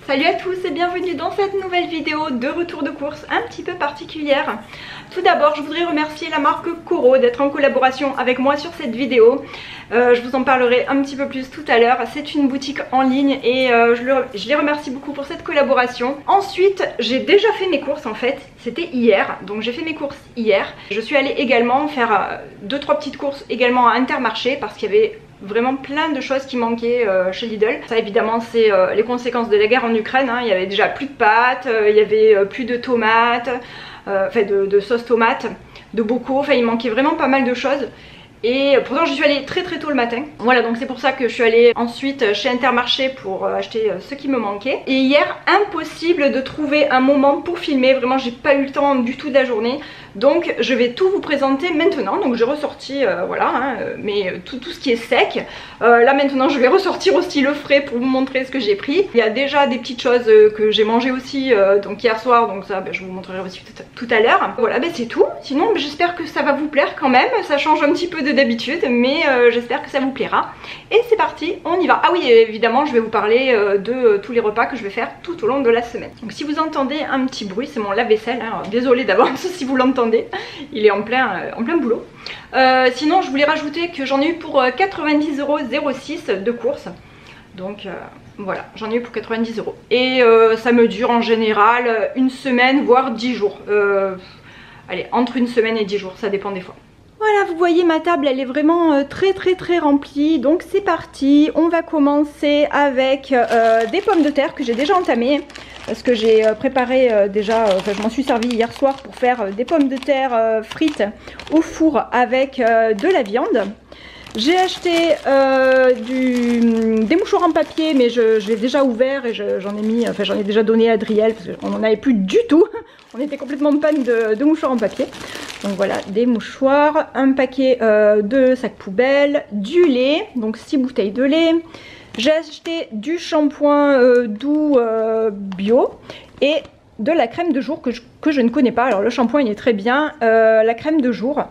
Salut à tous et bienvenue dans cette nouvelle vidéo de retour de course un petit peu particulière. Tout d'abord, je voudrais remercier la marque Coro d'être en collaboration avec moi sur cette vidéo. Je vous en parlerai un petit peu plus tout à l'heure. C'est une boutique en ligne et je les remercie beaucoup pour cette collaboration. Ensuite, j'ai déjà fait mes courses en fait. C'était hier, donc j'ai fait mes courses hier. Je suis allée également faire 2-3 petites courses également à Intermarché parce qu'il y avait vraiment plein de choses qui manquaient chez Lidl. Ça évidemment c'est les conséquences de la guerre en Ukraine, hein. Il y avait déjà plus de pâtes, il y avait plus de tomates, enfin de sauce tomate, de bocaux, enfin il manquait vraiment pas mal de choses. Et pourtant j'y suis allée très tôt le matin. Voilà, donc c'est pour ça que je suis allée ensuite chez Intermarché pour acheter ce qui me manquait. Et hier, impossible de trouver un moment pour filmer. Vraiment, j'ai pas eu le temps du tout de la journée. Donc je vais tout vous présenter maintenant. Donc j'ai ressorti voilà, hein, mais tout ce qui est sec. Là maintenant je vais ressortir aussi le frais pour vous montrer ce que j'ai pris. Il y a déjà des petites choses que j'ai mangé aussi donc hier soir. Donc ça je vous montrerai aussi tout à l'heure. Voilà, c'est tout. Sinon j'espère que ça va vous plaire quand même. Ça change un petit peu de d'habitude, mais j'espère que ça vous plaira. Et c'est parti, on y va. Ah oui, évidemment je vais vous parler de tous les repas que je vais faire tout au long de la semaine. Donc si vous entendez un petit bruit, c'est mon lave-vaisselle, hein. Désolée d'avance si vous l'entendez. Il est en plein boulot. Sinon je voulais rajouter que j'en ai eu pour 90,06 € de courses. Donc voilà, j'en ai eu pour 90 €. Et ça me dure en général une semaine voire 10 jours. Allez, entre une semaine et 10 jours, ça dépend des fois. Voilà, vous voyez ma table elle est vraiment très remplie. Donc c'est parti, on va commencer avec des pommes de terre que j'ai déjà entamées. Parce que j'ai préparé déjà, enfin je m'en suis servi hier soir pour faire des pommes de terre frites au four avec de la viande. J'ai acheté des mouchoirs en papier, mais je l'ai déjà ouvert et j'en ai mis, enfin j'en ai déjà donné à Adriel parce qu'on n'en avait plus du tout. On était complètement en panne de mouchoirs en papier. Donc voilà, des mouchoirs, un paquet de sacs poubelles, du lait, donc 6 bouteilles de lait. J'ai acheté du shampoing doux bio et de la crème de jour que je ne connais pas. Alors le shampoing il est très bien, la crème de jour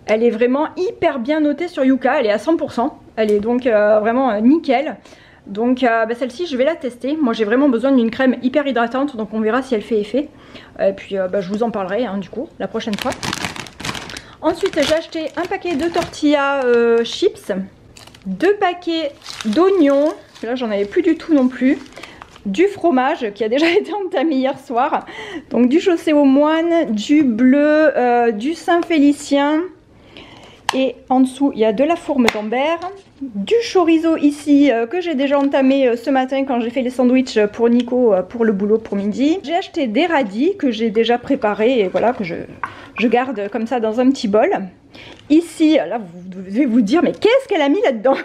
elle est vraiment hyper bien notée sur Yuka, elle est à 100%, elle est donc vraiment nickel. Donc celle-ci je vais la tester. Moi j'ai vraiment besoin d'une crème hyper hydratante, donc on verra si elle fait effet. Et puis je vous en parlerai hein, du coup la prochaine fois. Ensuite j'ai acheté un paquet de tortillas chips, 2 paquets d'oignons, là j'en avais plus du tout non plus, du fromage qui a déjà été entamé hier soir, donc du chaussé aux moines, du bleu, du Saint-Félicien. Et en dessous il y a de la fourme d'Ambert, du chorizo ici que j'ai déjà entamé ce matin quand j'ai fait les sandwichs pour Nico pour le boulot pour midi. J'ai acheté des radis que j'ai déjà préparés et voilà que je garde comme ça dans un petit bol. Ici, là vous devez vous dire mais qu'est-ce qu'elle a mis là-dedans?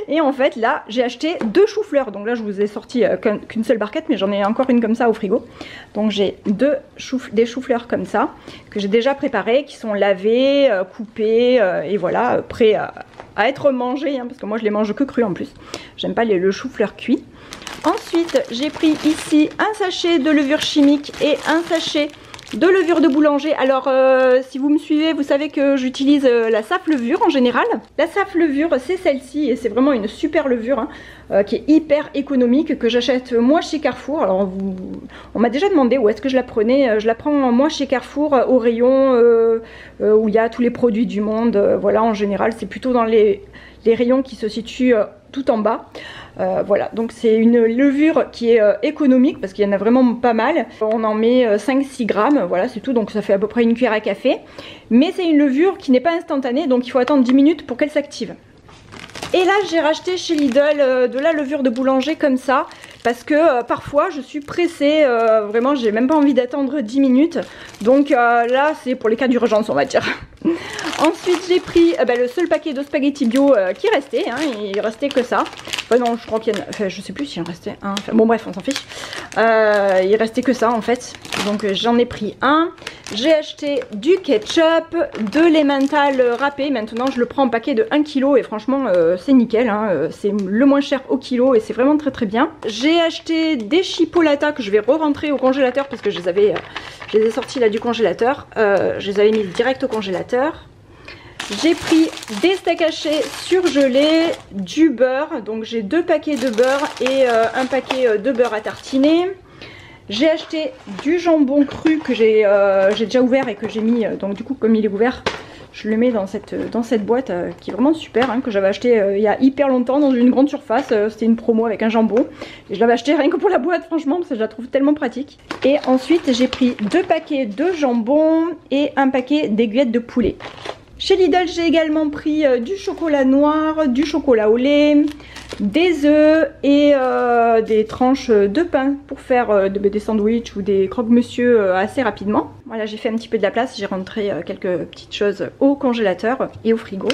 Et en fait là j'ai acheté 2 choux-fleurs. Donc là je vous ai sorti qu'une seule barquette, mais j'en ai encore une comme ça au frigo. Donc j'ai des choux-fleurs comme ça que j'ai déjà préparés, qui sont lavés, coupés et voilà, prêts à être mangés hein, parce que moi je les mange que crus en plus. J'aime pas le chou-fleur cuit. Ensuite j'ai pris ici un sachet de levure chimique et un sachet de levure de boulanger. Alors si vous me suivez vous savez que j'utilise la SAF levure en général. La SAF levure c'est celle-ci et c'est vraiment une super levure hein, qui est hyper économique, que j'achète moi chez Carrefour. Alors on m'a déjà demandé où est-ce que je la prenais. Je la prends moi chez Carrefour au rayon où il y a tous les produits du monde. Voilà, en général c'est plutôt dans les rayons qui se situent tout en bas. Voilà, donc c'est une levure qui est économique parce qu'il y en a vraiment pas mal. On en met 5-6 grammes, voilà c'est tout, donc ça fait à peu près une cuillère à café. Mais c'est une levure qui n'est pas instantanée, donc il faut attendre 10 minutes pour qu'elle s'active. Et là j'ai racheté chez Lidl de la levure de boulanger comme ça, parce que parfois je suis pressée, vraiment j'ai même pas envie d'attendre 10 minutes. Donc là c'est pour les cas d'urgence on va dire. Ensuite j'ai pris le seul paquet de spaghettis bio qui restait, hein, il restait que ça. Enfin non je crois qu'il y en a, enfin je sais plus s'il en restait un, enfin, bon bref on s'en fiche. Il restait que ça en fait, donc j'en ai pris un. J'ai acheté du ketchup, de l'emmental râpé, maintenant je le prends en paquet de 1 kg et franchement c'est nickel, hein, c'est le moins cher au kilo et c'est vraiment très bien. J'ai acheté des chipolatas que je vais re-rentrer au congélateur parce que je les ai sortis là du congélateur, je les avais mis direct au congélateur. J'ai pris des steaks hachés surgelés, du beurre, donc j'ai 2 paquets de beurre et un paquet de beurre à tartiner. J'ai acheté du jambon cru que j'ai déjà ouvert et que j'ai mis, donc du coup comme il est ouvert, je le mets dans cette boîte qui est vraiment super, hein, que j'avais acheté il y a hyper longtemps dans une grande surface. C'était une promo avec un jambon et je l'avais acheté rien que pour la boîte, franchement, parce que je la trouve tellement pratique. Et ensuite j'ai pris 2 paquets de jambon et un paquet d'aiguillettes de poulet. Chez Lidl, j'ai également pris du chocolat noir, du chocolat au lait, des œufs et des tranches de pain pour faire des sandwichs ou des croque-monsieur assez rapidement. Voilà, j'ai fait un petit peu de la place, j'ai rentré quelques petites choses au congélateur et au frigo.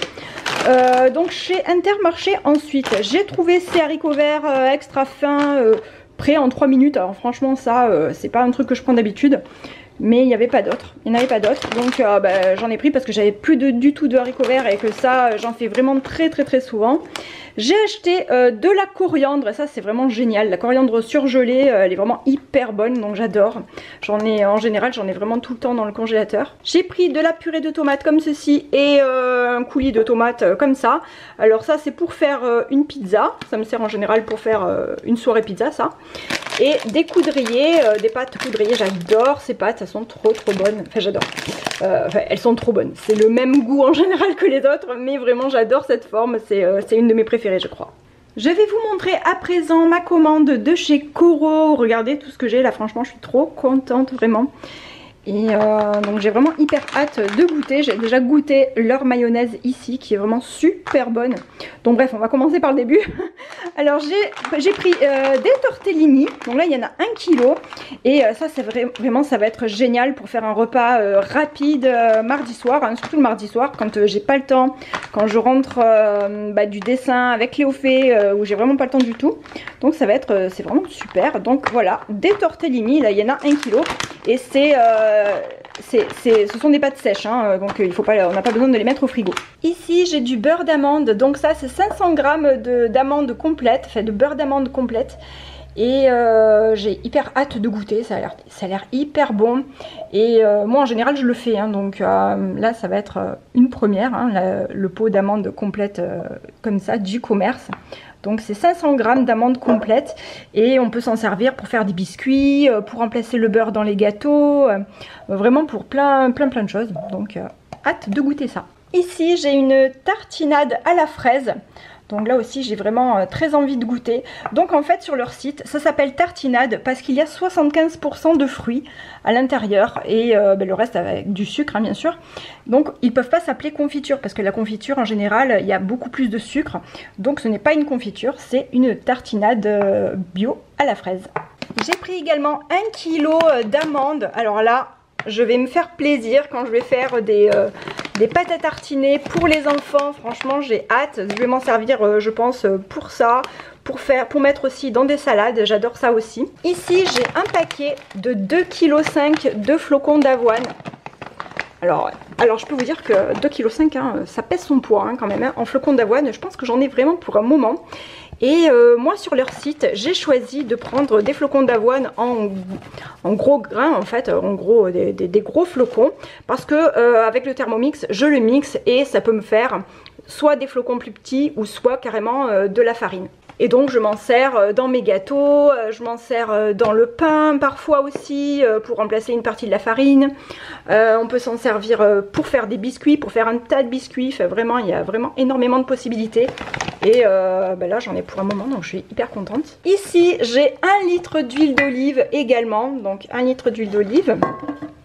Donc chez Intermarché ensuite, j'ai trouvé ces haricots verts extra fins, prêts en 3 minutes. Alors franchement ça, c'est pas un truc que je prends d'habitude. Mais il n'y avait pas d'autres, il n'y en avait pas d'autres, donc j'en ai pris parce que j'avais plus du tout de haricots verts et que ça j'en fais vraiment très souvent. J'ai acheté de la coriandre et ça c'est vraiment génial, la coriandre surgelée, elle est vraiment hyper bonne donc j'adore. En général j'en ai vraiment tout le temps dans le congélateur. J'ai pris de la purée de tomates comme ceci et un coulis de tomates comme ça. Alors ça c'est pour faire une pizza, ça me sert en général pour faire une soirée pizza ça. Et des coudriers, des pâtes coudriers, j'adore ces pâtes, elles sont trop bonnes, enfin j'adore, elles sont trop bonnes, c'est le même goût en général que les autres, mais vraiment j'adore cette forme, c'est une de mes préférées je crois. Je vais vous montrer à présent ma commande de chez Coro, regardez tout ce que j'ai là, franchement je suis trop contente vraiment. Et donc j'ai vraiment hyper hâte de goûter. J'ai déjà goûté leur mayonnaise ici qui est vraiment super bonne. Donc bref, on va commencer par le début. Alors j'ai pris des tortellini. Donc là il y en a 1 kg. Et ça c'est vraiment ça va être génial pour faire un repas rapide mardi soir, hein, surtout le mardi soir quand j'ai pas le temps, quand je rentre du dessin avec Léo fait où j'ai vraiment pas le temps du tout. Donc ça va être c'est vraiment super. Donc voilà, des tortellini, là il y en a 1 kg. Et ce sont des pâtes sèches, hein, donc on n'a pas besoin de les mettre au frigo. Ici j'ai du beurre d'amande, donc ça c'est 500 g d'amandes complètes, enfin de beurre d'amande complète. Et j'ai hyper hâte de goûter, ça a l'air hyper bon. Et moi en général je le fais, hein, donc là ça va être une première, hein, le pot d'amande complète comme ça du commerce. Donc c'est 500 g d'amandes complètes et on peut s'en servir pour faire des biscuits, pour remplacer le beurre dans les gâteaux, vraiment pour plein de choses. Donc hâte de goûter ça. Ici j'ai une tartinade à la fraise. Donc là aussi j'ai vraiment très envie de goûter. Donc en fait sur leur site ça s'appelle tartinade parce qu'il y a 75% de fruits à l'intérieur et le reste avec du sucre, hein, bien sûr. Donc ils peuvent pas s'appeler confiture parce que la confiture en général il y a beaucoup plus de sucre. Donc ce n'est pas une confiture, c'est une tartinade bio à la fraise. J'ai pris également 1 kg d'amandes. Alors là je vais me faire plaisir quand je vais faire des pâtes à tartiner pour les enfants. Franchement j'ai hâte, je vais m'en servir je pense pour ça, pour mettre aussi dans des salades, j'adore ça aussi. Ici j'ai un paquet de 2,5 kg de flocons d'avoine. Alors je peux vous dire que 2,5 kg hein, ça pèse son poids hein, quand même hein, en flocons d'avoine. Je pense que j'en ai vraiment pour un moment. Et moi sur leur site j'ai choisi de prendre des flocons d'avoine en gros grains en fait, en gros des gros flocons, parce que avec le Thermomix je le mixe et ça peut me faire soit des flocons plus petits ou soit carrément de la farine. Et donc je m'en sers dans mes gâteaux, je m'en sers dans le pain parfois aussi pour remplacer une partie de la farine. On peut s'en servir pour faire des biscuits, pour faire un tas de biscuits. Enfin, vraiment, il y a vraiment énormément de possibilités. Et là j'en ai pour un moment donc je suis hyper contente. Ici j'ai 1 litre d'huile d'olive également, donc 1 litre d'huile d'olive.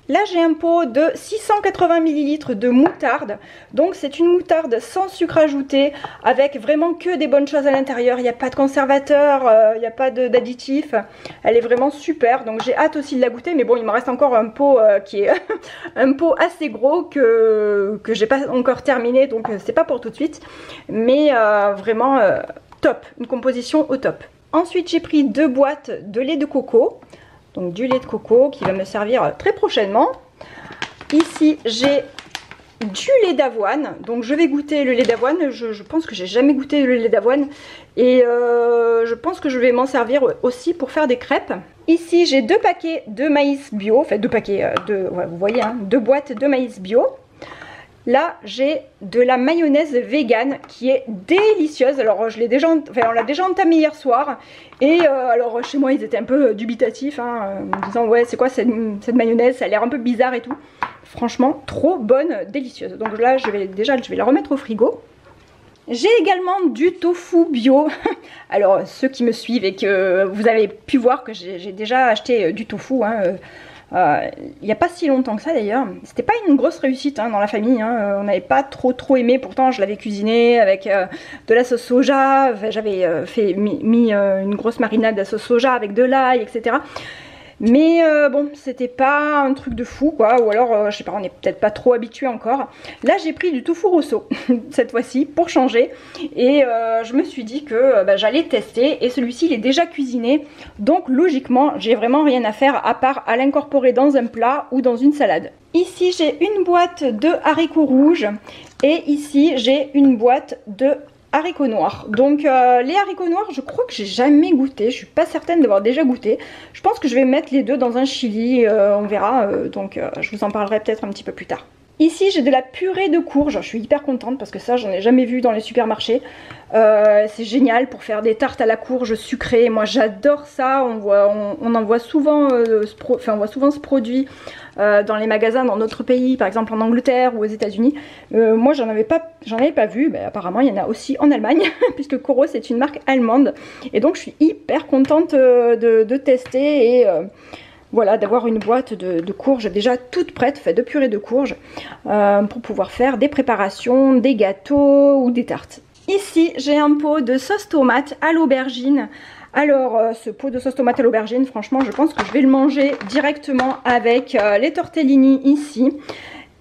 Là j'ai un pot de 680 ml de moutarde, donc c'est une moutarde sans sucre ajouté, avec vraiment que des bonnes choses à l'intérieur, il n'y a pas de conservateur, il n'y a pas d'additifs, elle est vraiment super, donc j'ai hâte aussi de la goûter, mais bon il me reste encore un pot qui est un pot assez gros que j'ai pas encore terminé, donc c'est pas pour tout de suite, mais vraiment top, une composition au top. Ensuite j'ai pris 2 boîtes de lait de coco. Donc du lait de coco qui va me servir très prochainement. Ici j'ai du lait d'avoine. Donc je vais goûter le lait d'avoine. Je pense que j'ai jamais goûté le lait d'avoine. Et je pense que je vais m'en servir aussi pour faire des crêpes. Ici j'ai 2 paquets de maïs bio. Enfin 2 paquets, ouais, vous voyez, hein, 2 boîtes de maïs bio. Là, j'ai de la mayonnaise vegan qui est délicieuse. Alors, on l'a déjà entamée hier soir. Et alors, chez moi, ils étaient un peu dubitatifs, hein, en me disant, ouais, c'est quoi cette mayonnaise? Ça a l'air un peu bizarre et tout. Franchement, trop bonne, délicieuse. Donc là, je vais la remettre au frigo. J'ai également du tofu bio. Alors, ceux qui me suivent et que vous avez pu voir que j'ai déjà acheté du tofu, hein, il n'y a pas si longtemps que ça d'ailleurs. C'était pas une grosse réussite hein, dans la famille, hein. On n'avait pas trop aimé, pourtant je l'avais cuisiné avec de la sauce soja, enfin, j'avais mis une grosse marinade à sauce soja avec de l'ail, etc. Mais bon, c'était pas un truc de fou quoi, ou alors je sais pas, on est peut-être pas trop habitué encore. Là j'ai pris du tofu rosso cette fois-ci pour changer et je me suis dit que j'allais tester et celui-ci il est déjà cuisiné, donc logiquement j'ai vraiment rien à faire à part à l'incorporer dans un plat ou dans une salade. Ici j'ai une boîte de haricots rouges et ici j'ai une boîte de haricots noirs. Donc les haricots noirs, je crois que j'ai jamais goûté, je suis pas certaine d'avoir déjà goûté. Je pense que je vais mettre les deux dans un chili, on verra, donc je vous en parlerai peut-être un petit peu plus tard. Ici j'ai de la purée de courge, je suis hyper contente parce que ça j'en ai jamais vu dans les supermarchés. C'est génial pour faire des tartes à la courge sucrées, moi j'adore ça, on en voit souvent, on voit souvent ce produit dans les magasins dans notre pays, par exemple en Angleterre ou aux États-Unis. Moi j'en avais pas vu, apparemment il y en a aussi en Allemagne, puisque Koro c'est une marque allemande, et donc je suis hyper contente de tester et voilà, d'avoir une boîte de courges déjà toute prête, faite de purée de courges, pour pouvoir faire des préparations, des gâteaux ou des tartes. Ici, j'ai un pot de sauce tomate à l'aubergine. Alors, ce pot de sauce tomate à l'aubergine, franchement, je pense que je vais le manger directement avec les tortellini ici.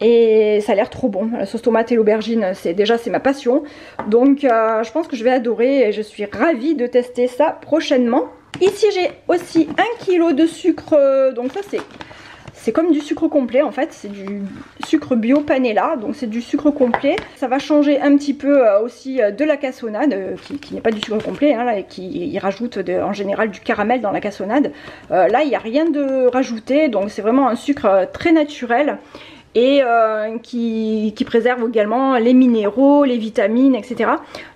Et ça a l'air trop bon, la sauce tomate et l'aubergine, c'est ma passion. Donc, je pense que je vais adorer et je suis ravie de tester ça prochainement. Ici j'ai aussi 1 kg de sucre, donc ça c'est comme du sucre complet en fait, c'est du sucre bio panela, donc c'est du sucre complet. Ça va changer un petit peu aussi de la cassonade, qui n'est pas du sucre complet, hein, là, et qui rajoute en général du caramel dans la cassonade. Là il n'y a rien de rajouté, donc c'est vraiment un sucre très naturel. Et qui préserve également les minéraux, les vitamines, etc.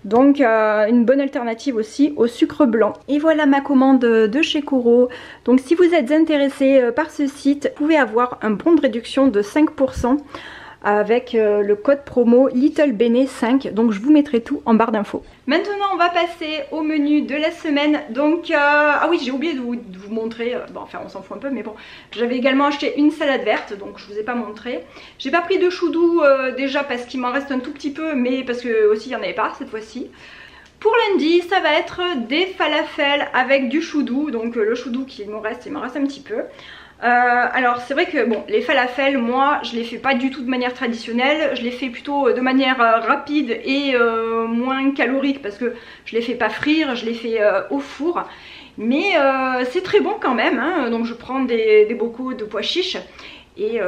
Donc une bonne alternative aussi au sucre blanc. Et voilà ma commande de chez Koro. Donc si vous êtes intéressé par ce site, vous pouvez avoir un bon de réduction de 5% avec le code promo LittleBene5, donc je vous mettrai tout en barre d'infos. Maintenant on va passer au menu de la semaine. Donc ah oui, j'ai oublié de vous montrer, bon enfin on s'en fout un peu mais bon, j'avais également acheté une salade verte, donc je vous ai pas montré. J'ai pas pris de chou doux déjà parce qu'il m'en reste un tout petit peu, mais parce que aussi il y en avait pas cette fois-ci. Pour lundi, ça va être des falafels avec du chou doux, donc le chou doux il m'en reste un petit peu. Alors c'est vrai que bon, les falafels, moi je les fais pas du tout de manière traditionnelle, je les fais plutôt de manière rapide et moins calorique parce que je les fais pas frire, je les fais au four. Mais c'est très bon quand même, hein. Donc je prends des bocaux de pois chiches et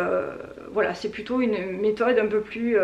voilà, c'est plutôt une méthode un peu plus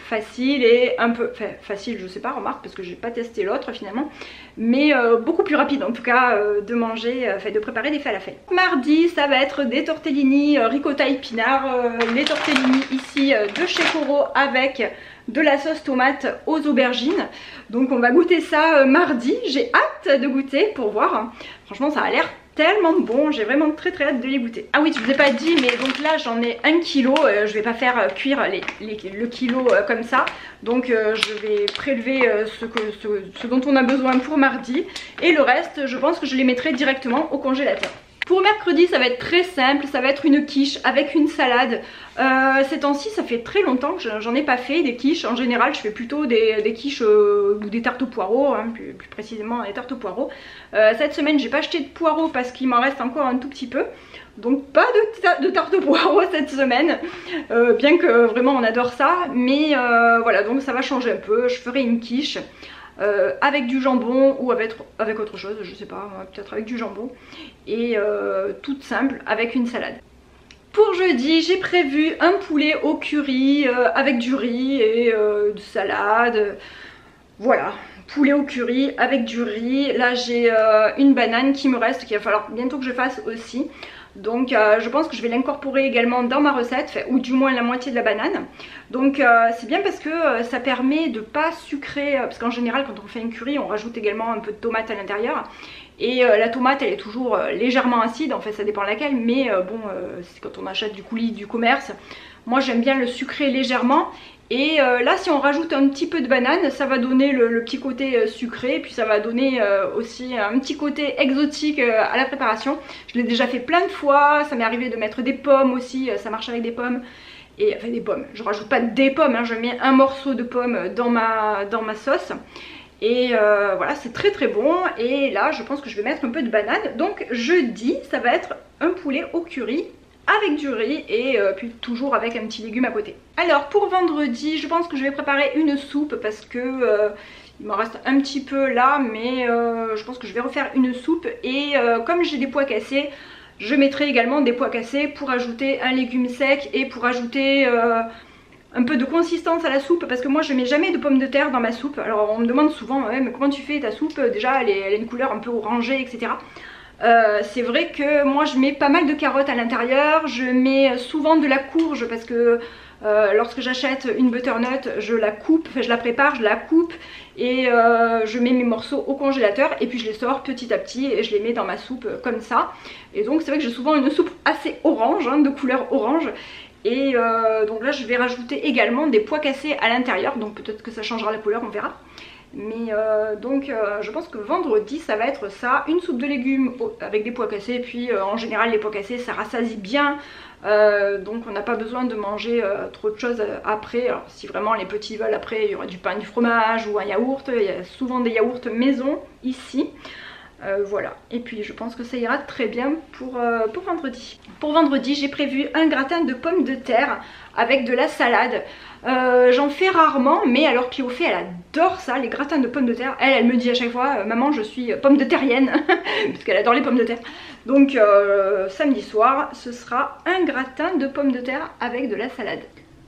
facile et un peu, enfin facile je sais pas, remarque parce que j'ai pas testé l'autre finalement, mais beaucoup plus rapide en tout cas de manger, de préparer des falafels. Mardi ça va être des tortellini ricotta épinards, les tortellini ici de chez Koro avec de la sauce tomate aux aubergines. Donc on va goûter ça mardi, j'ai hâte de goûter pour voir, franchement ça a l'air tellement bon, j'ai vraiment très hâte de les goûter. Ah oui, je vous ai pas dit, mais donc là j'en ai 1 kg, je vais pas faire cuire le kilo comme ça, donc je vais prélever ce dont on a besoin pour mardi, et le reste je pense que je les mettrai directement au congélateur. Pour mercredi ça va être très simple, ça va être une quiche avec une salade. Ces temps-ci ça fait très longtemps que j'en ai pas fait des quiches, en général je fais plutôt des quiches ou des tartes aux poireaux, hein, plus précisément des tartes aux poireaux. Cette semaine j'ai pas acheté de poireaux parce qu'il m'en reste encore un tout petit peu. Donc pas de tarte aux poireaux cette semaine, bien que vraiment on adore ça, mais voilà, donc ça va changer un peu, je ferai une quiche. Avec du jambon ou avec autre chose, je sais pas, peut-être avec du jambon, et toute simple avec une salade. Pour jeudi j'ai prévu un poulet au curry avec du riz et de salade, voilà, poulet au curry avec du riz. Là j'ai une banane qui me reste, qu'il va falloir bientôt que je fasse aussi. Donc je pense que je vais l'incorporer également dans ma recette, ou du moins la moitié de la banane. Donc c'est bien parce que ça permet de pas sucrer, parce qu'en général quand on fait un curry on rajoute également un peu de tomate à l'intérieur. Et la tomate elle est toujours légèrement acide, en fait ça dépend laquelle, mais bon c'est quand on achète du coulis du commerce. Moi j'aime bien le sucrer légèrement. Et là si on rajoute un petit peu de banane, ça va donner le petit côté sucré, puis ça va donner aussi un petit côté exotique à la préparation. Je l'ai déjà fait plein de fois, ça m'est arrivé de mettre des pommes aussi, ça marche avec des pommes. Et enfin des pommes, je rajoute pas des pommes, hein, je mets un morceau de pomme dans ma sauce. Et voilà, c'est très très bon. Et là je pense que je vais mettre un peu de banane. Donc jeudi ça va être un poulet au curry avec du riz et puis toujours avec un petit légume à côté. Alors pour vendredi je pense que je vais préparer une soupe parce que il m'en reste un petit peu là, mais je pense que je vais refaire une soupe. Et comme j'ai des pois cassés, je mettrai également des pois cassés pour ajouter un légume sec et pour ajouter un peu de consistance à la soupe, parce que moi je mets jamais de pommes de terre dans ma soupe. Alors on me demande souvent ouais, mais comment tu fais ta soupe, déjà elle a une couleur un peu orangée etc. C'est vrai que moi je mets pas mal de carottes à l'intérieur, je mets souvent de la courge parce que lorsque j'achète une butternut je la coupe, enfin je la prépare, je la coupe et je mets mes morceaux au congélateur et puis je les sors petit à petit et je les mets dans ma soupe comme ça. Et donc c'est vrai que j'ai souvent une soupe assez orange, hein, de couleur orange. Et donc là je vais rajouter également des pois cassés à l'intérieur, donc peut-être que ça changera la couleur, on verra. Mais donc je pense que vendredi ça va être ça, une soupe de légumes avec des pois cassés. Et puis en général les pois cassés ça rassasie bien, donc on n'a pas besoin de manger trop de choses après. Alors si vraiment les petits veulent, après il y aura du pain, du fromage ou un yaourt, il y a souvent des yaourts maison ici. Voilà, et puis je pense que ça ira très bien pour vendredi. Pour vendredi j'ai prévu un gratin de pommes de terre avec de la salade. J'en fais rarement, mais alors Cléophée elle adore ça, les gratins de pommes de terre. Elle me dit à chaque fois maman je suis pomme de terrienne parce qu'elle adore les pommes de terre. Donc samedi soir ce sera un gratin de pommes de terre avec de la salade.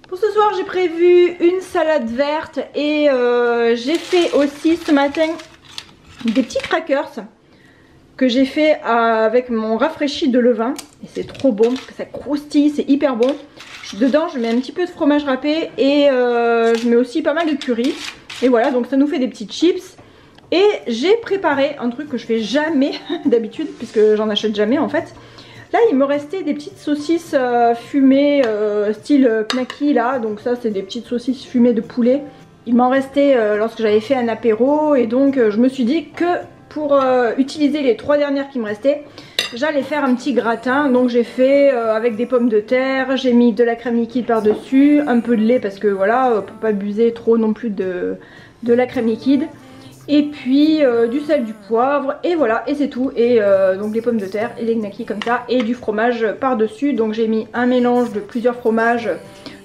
Pour ce soir j'ai prévu une salade verte et j'ai fait aussi ce matin des petits crackers que j'ai fait avec mon rafraîchi de levain. Et c'est trop bon parce que ça croustille, c'est hyper bon. Dedans je mets un petit peu de fromage râpé et je mets aussi pas mal de curry. Et voilà, donc ça nous fait des petites chips. Et j'ai préparé un truc que je fais jamais d'habitude puisque j'en achète jamais en fait. Là il me restait des petites saucisses fumées style knacky là. Donc ça c'est des petites saucisses fumées de poulet. Il m'en restait lorsque j'avais fait un apéro et donc je me suis dit que pour utiliser les 3 dernières qui me restaient, j'allais faire un petit gratin. Donc j'ai fait avec des pommes de terre, j'ai mis de la crème liquide par dessus, un peu de lait parce que voilà, pour pas abuser trop non plus de la crème liquide. Et puis du sel, du poivre et voilà, et c'est tout. Et donc les pommes de terre et les gnocchis comme ça et du fromage par dessus. Donc j'ai mis un mélange de plusieurs fromages.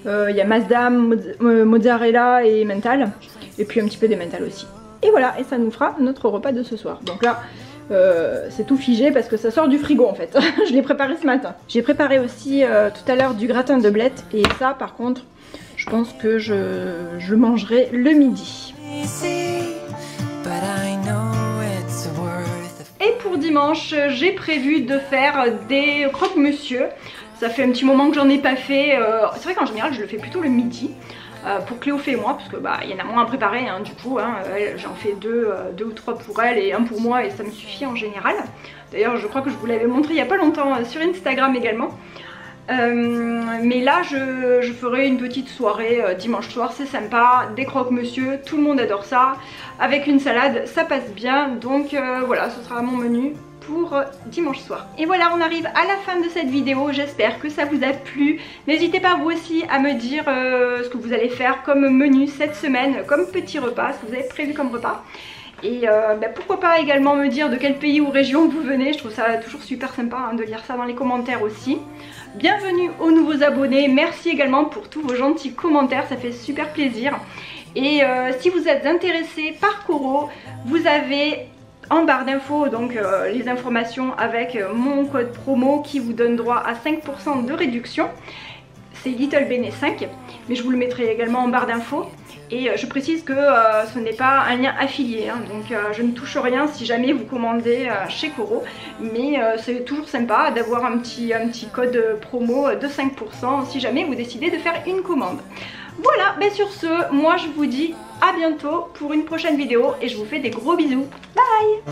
Il y a Masdam, mozzarella et mental. Et puis un petit peu d'emmental aussi. Et voilà, et ça nous fera notre repas de ce soir. Donc là, c'est tout figé parce que ça sort du frigo en fait. Je l'ai préparé ce matin. J'ai préparé aussi tout à l'heure du gratin de blettes. Et ça par contre, je pense que je mangerai le midi. Et pour dimanche, j'ai prévu de faire des croque-monsieur. Ça fait un petit moment que j'en ai pas fait. C'est vrai qu'en général je le fais plutôt le midi pour Cléophée et moi, parce que bah il y en a moins à préparer hein, du coup hein, j'en fais deux ou trois pour elle et un pour moi et ça me suffit en général. D'ailleurs je crois que je vous l'avais montré il y a pas longtemps sur Instagram également. Mais là je ferai une petite soirée dimanche soir, c'est sympa, des croque-monsieur, tout le monde adore ça, avec une salade ça passe bien. Donc voilà, ce sera mon menu pour dimanche soir. Et voilà, on arrive à la fin de cette vidéo, j'espère que ça vous a plu. N'hésitez pas vous aussi à me dire ce que vous allez faire comme menu cette semaine, comme petit repas, ce que vous avez prévu comme repas. Et pourquoi pas également me dire de quel pays ou région vous venez, je trouve ça toujours super sympa hein, de lire ça dans les commentaires aussi. Bienvenue aux nouveaux abonnés, merci également pour tous vos gentils commentaires, ça fait super plaisir. Et si vous êtes intéressé par Coro, vous avez en barre d'infos donc les informations avec mon code promo qui vous donne droit à 5% de réduction. c'est Little Bene 5, mais je vous le mettrai également en barre d'infos. Et je précise que ce n'est pas un lien affilié, hein, donc je ne touche rien si jamais vous commandez chez Coro, mais c'est toujours sympa d'avoir un petit code promo de 5% si jamais vous décidez de faire une commande. Voilà, mais sur ce, moi je vous dis à bientôt pour une prochaine vidéo et je vous fais des gros bisous. Bye!